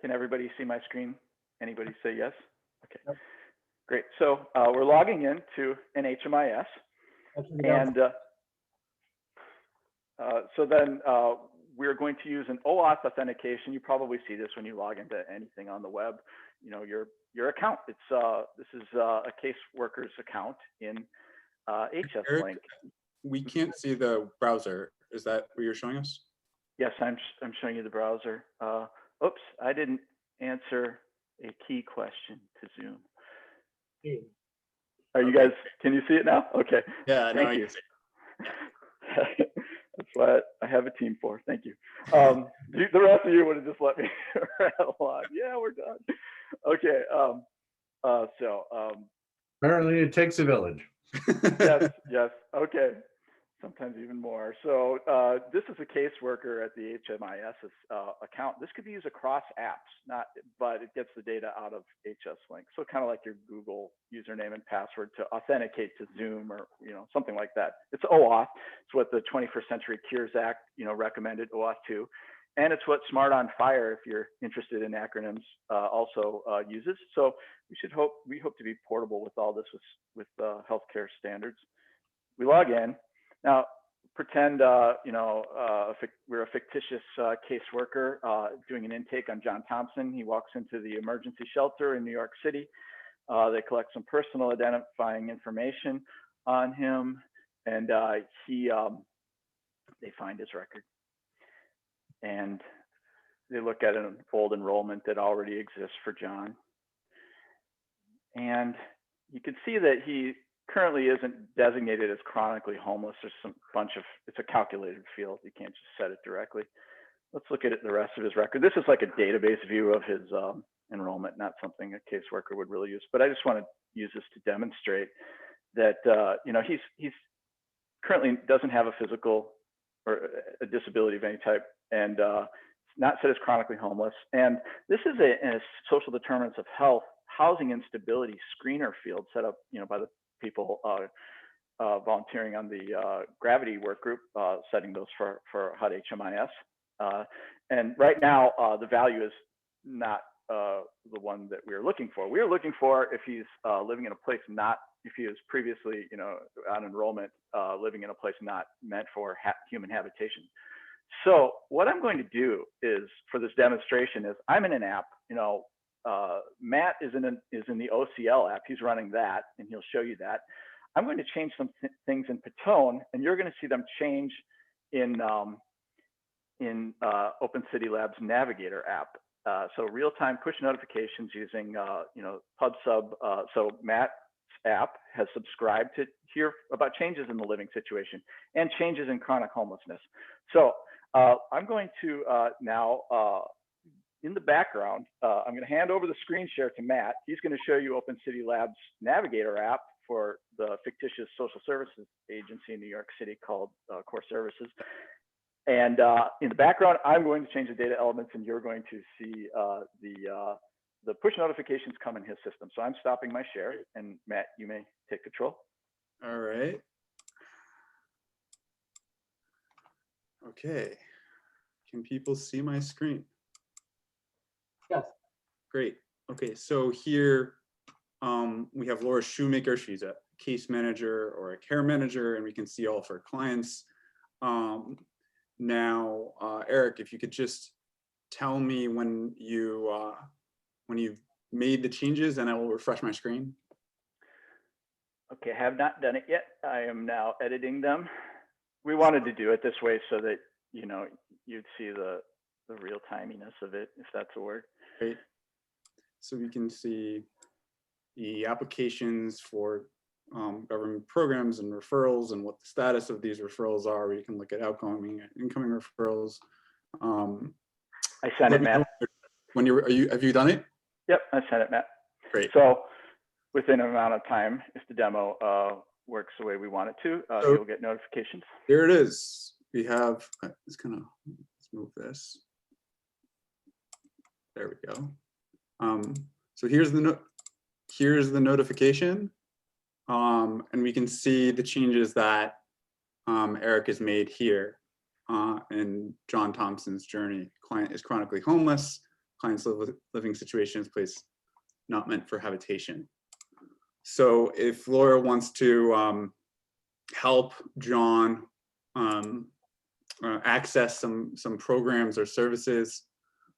Can everybody see my screen? Anybody say yes? Okay, Yep. great. So we're logging in to an HMIS, and so then we're going to use an OAuth authentication. You probably see this when you log into anything on the web. You know, your account. It's this is a caseworker's account in HS Eric, Link. we can't see the browser. Is that what you're showing us? Yes, I'm showing you the browser. Oops, I didn't answer a key question to Zoom. Are you guys? Can you see it now? Okay. Yeah, no, Thank you. That's what I have a team for. Thank you. The rest of you would have just let me rattle on. Yeah, we're done. Okay. Apparently, it takes a village. Yes. Okay. Sometimes even more. So this is a caseworker at the HMIS's account. This could be used across apps, but it gets the data out of HS Link. So kind of like your Google username and password to authenticate to Zoom or something like that. It's OAuth. It's what the 21st Century Cures Act recommended OAuth 2, and it's what Smart on Fire, if you're interested in acronyms, also uses. So we hope to be portable with all this with healthcare standards. We log in. Now, pretend we're a fictitious caseworker doing an intake on John Thompson. He walks into the emergency shelter in New York City. They collect some personal identifying information on him, and they find his record. And they look at an old enrollment that already exists for John. And you can see that he currently isn't designated as chronically homeless. There's it's a calculated field. You can't just set it directly. Let's look at the rest of his record. This is like a database view of his enrollment, not something a caseworker would really use. But I just want to use this to demonstrate that he's currently doesn't have a physical or a disability of any type, and not set as chronically homeless. And this is a social determinants of health housing instability screener field set up by the people volunteering on the Gravity work group, setting those for HUD HMIS. And right now, the value is not the one that we're looking for. We are looking for if he's living in a place if he was previously, on enrollment, living in a place not meant for human habitation. So what I'm going to do is, for this demonstration, is I'm in an app. Matt is in the OCL app. He's running that, and he'll show you that. I'm going to change some things in Petone, and you're going to see them change in Open City Labs Navigator app. So real-time push notifications using PubSub. So Matt's app has subscribed to hear about changes in the living situation and changes in chronic homelessness. So I'm going to now, in the background, I'm going to hand over the screen share to Matt. He's going to show you Open City Labs Navigator app for the fictitious social services agency in New York City called Core Services. And in the background, I'm going to change the data elements, and you're going to see the push notifications come in his system. So I'm stopping my share, and Matt, you may take control. All right. Okay. Can people see my screen? Yes. Great. Okay, so here we have Laura Shoemaker. She's a case manager or a care manager, and we can see all of her clients. Now, Eric, if you could just tell me when you've made the changes, and I will refresh my screen. Okay, I have not done it yet. I am now editing them. We wanted to do it this way so that you'd see the real timiness of it, if that's a word. Great. So we can see the applications for government programs and referrals and what the status of these referrals are. We can look at outgoing and incoming referrals. I sent it, Matt. Have you done it? Yep, I sent it, Matt. Great. So within an amount of time, if the demo works the way we want it to, you'll get notifications. Here it is. We have, let's move this. There we go. So here's the notification, and we can see the changes that Eric has made here in John Thompson's journey. Client is chronically homeless. client's living situation is a place not meant for habitation. So if Laura wants to help John access some programs or services,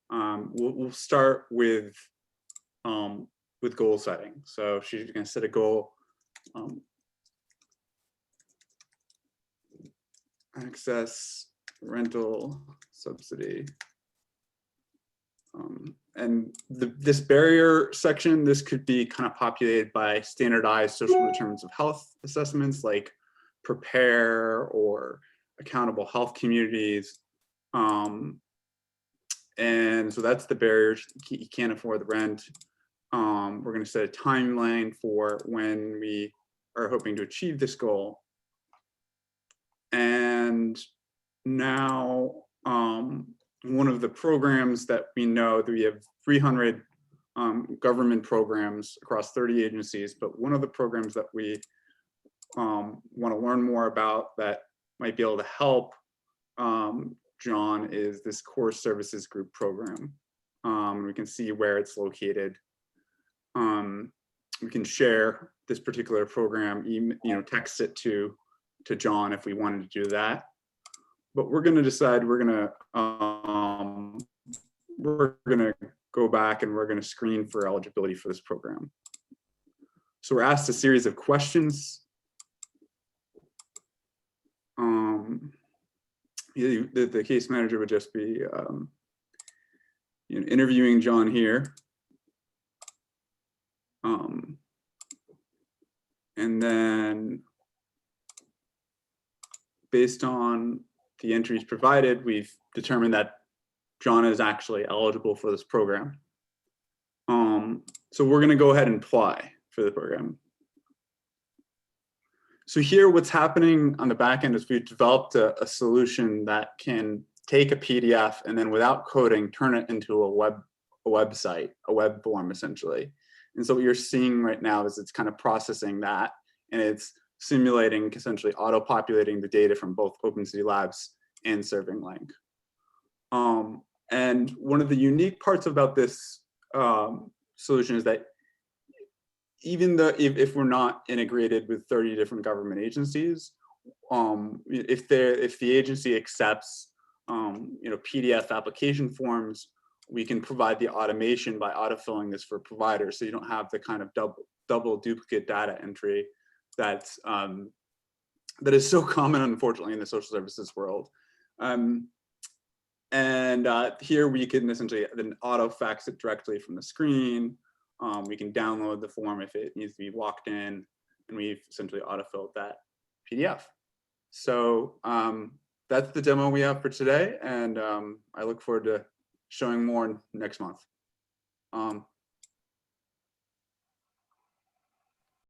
we'll start with goal setting. So she's going to set a goal. Access rental subsidy. And this barrier section, this could be kind of populated by standardized social determinants of health assessments like PREPARE or accountable health communities. And so that's the barriers. You can't afford the rent. We're going to set a timeline for when we are hoping to achieve this goal. And now one of the programs that we know that we have 300 government programs across 30 agencies, but one of the programs that we want to learn more about that might be able to help John is this core services group program. We can see where it's located. We can share this particular program, text it to John if we wanted to do that. But we're going to decide we're going to go back and we're going to screen for eligibility for this program. So we're asked a series of questions. The case manager would just be interviewing John here. And then based on the entries provided, we've determined that John is actually eligible for this program. So we're going to go ahead and apply for the program. So here what's happening on the back end is we've developed a solution that can take a PDF and then without coding, turn it into a website, a web form essentially. And so what you're seeing right now is it's kind of processing that and it's simulating, essentially auto-populating the data from both OpenCity Labs and ServingLink. And one of the unique parts about this solution is that even though if we're not integrated with 30 different government agencies, if the agency accepts PDF application forms, we can provide the automation by autofilling this for providers, so you don't have the kind of double duplicate data entry that is so common, unfortunately, in the social services world. Here we can essentially then auto fax it directly from the screen. We can download the form if it needs to be walked in, and we've essentially autofilled that PDF. So that's the demo we have for today, and I look forward to showing more next month.